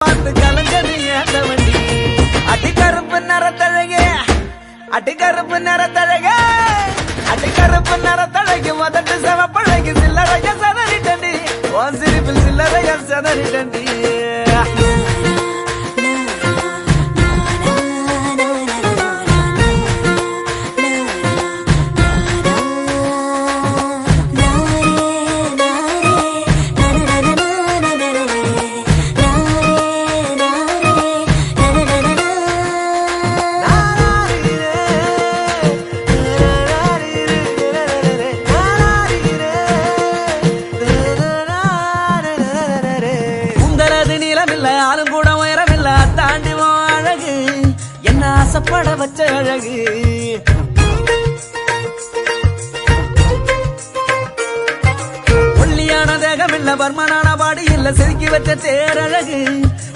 பார்த்து கலங்கது ஏந்த வண்டி அடிக்கருப்பு நிறத்தழகே அடிக்கருப்பு நிறத்தழகே அடிக்கருப்பு நிறத்தழகி முதட்டு செவப்பழகி சில்லறைய சதறிட்டண்டி உன் சிரிப்பில் சில்லறைய சதறிட்டண்டி ஆளும் கூட உயரமில்ல தாண்டி அழகு என்ன ஆசைப்பட வச்ச அழகு ஒல்லியான தேகம் இல்ல பர்மனான பாடி இல்ல செதுக்கி வச்ச தேரழகு